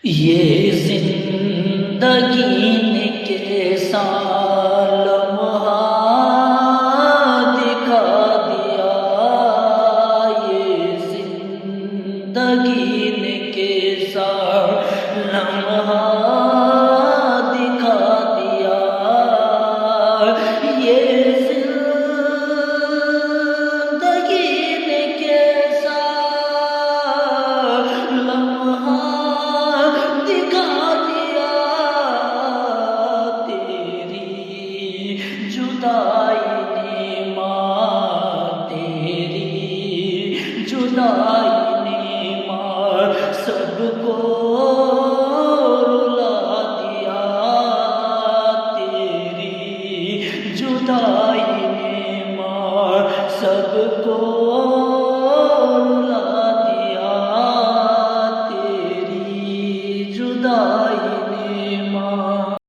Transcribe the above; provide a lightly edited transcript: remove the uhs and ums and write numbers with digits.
یہ زندگی نے کیسا لمحہ دکھا دیا، یہ زندگی نے کیسا لمحہ دکھا دیا، یہ زندگی نے کیسا لمحہ جدائی نے ماں، تیری جدائی نے ماں سب کو رلا دیا، تیری جدائی نے ماں سب کو رلا دیا، تیری جدائی